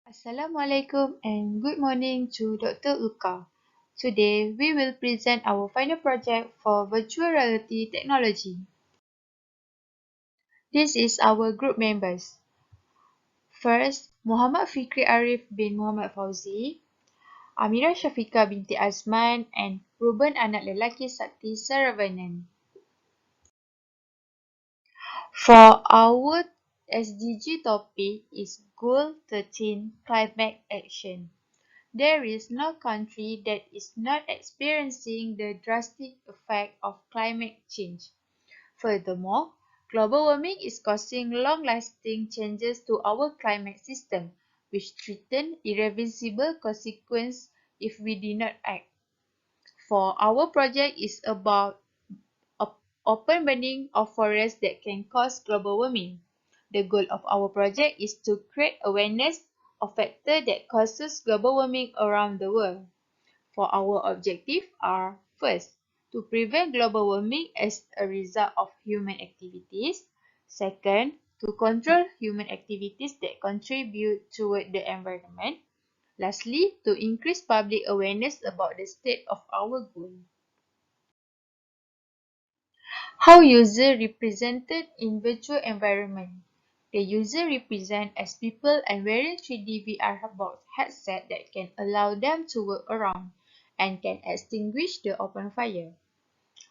Assalamualaikum and good morning to Dr. Uka. Today, we will present our final project for virtual reality technology. This is our group members. First, Muhammad Fikri Arif bin Muhammad Fauzi, Amira Syafika binti Azman, and Ruben anak lelaki Sakti Saravanan. For our SDG topic is Goal 13 Climate Action. There is no country that is not experiencing the drastic effect of climate change. Furthermore, global warming is causing long-lasting changes to our climate system, which threaten irreversible consequences if we do not act. For our project is about open burning of forests that can cause global warming. The goal of our project is to create awareness of factors that causes global warming around the world. For our objective are first, to prevent global warming as a result of human activities. Second, to control human activities that contribute toward the environment. Lastly, to increase public awareness about the state of our goal. How user represented in virtual environment. The user represent as people and wearing 3D VR box headset that can allow them to work around and can extinguish the open fire.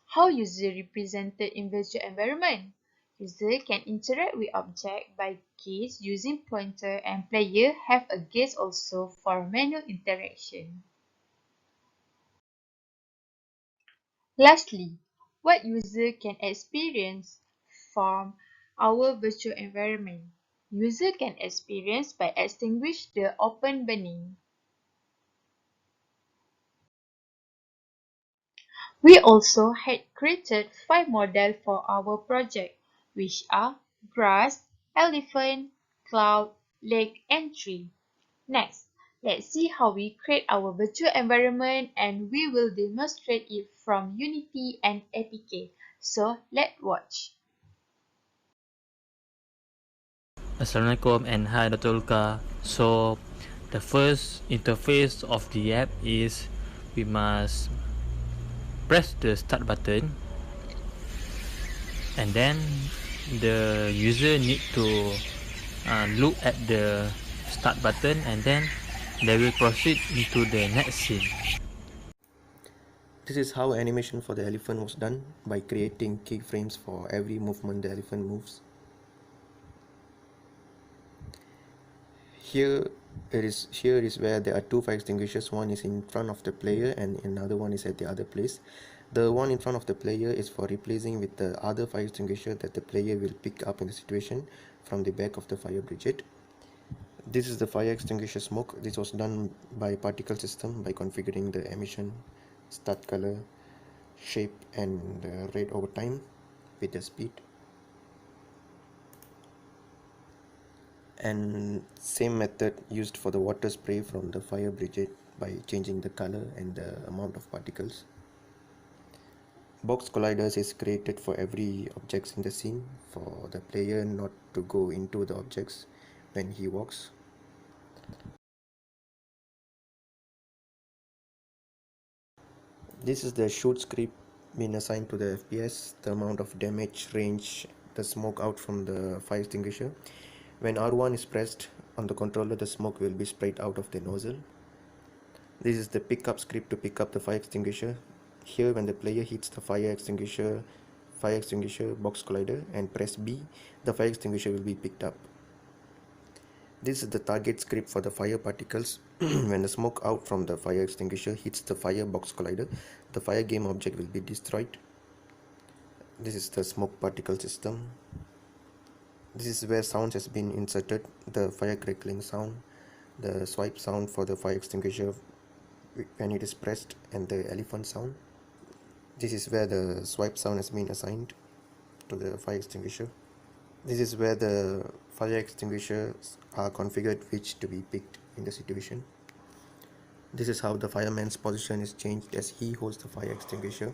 How user represented in virtual environment. User can interact with object by gaze using pointer and player have a gaze also for manual interaction. Lastly, what user can experience from our virtual environment. User can experience by extinguish the open burning. We also had created 5 models for our project, which are grass, elephant, cloud, lake, and tree. Next, let's see how we create our virtual environment and we will demonstrate it from Unity and APK. So, let's watch. Assalamualaikum and hi Dr. Ulka. So the first interface of the app is we must press the start button and then the user need to look at the start button and then they will proceed into the next scene. This is how animation for the elephant was done by creating keyframes for every movement the elephant moves. Here is where there are two fire extinguishers. One is in front of the player and another one is at the other place. The one in front of the player is for replacing with the other fire extinguisher that the player will pick up in the situation from the back of the fire brigade. This is the fire extinguisher smoke. This was done by particle system by configuring the emission, start color, shape and rate over time with the speed. And same method used for the water spray from the fire brigade by changing the color and the amount of particles. Box colliders is created for every objects in the scene for the player not to go into the objects when he walks. This is the shoot script being assigned to the FPS, the amount of damage, range, the smoke out from the fire extinguisher. When R1 is pressed on the controller, the smoke will be sprayed out of the nozzle. This is the pickup script to pick up the fire extinguisher. Here, when the player hits the fire extinguisher box collider and press B, the fire extinguisher will be picked up. This is the target script for the fire particles. When the smoke out from the fire extinguisher hits the fire box collider, the fire game object will be destroyed. This is the smoke particle system. This is where sounds has been inserted, the fire crackling sound, the swipe sound for the fire extinguisher when it is pressed, and the elephant sound. This is where the swipe sound has been assigned to the fire extinguisher. This is where the fire extinguishers are configured which to be picked in the situation. This is how the fireman's position is changed as he holds the fire extinguisher.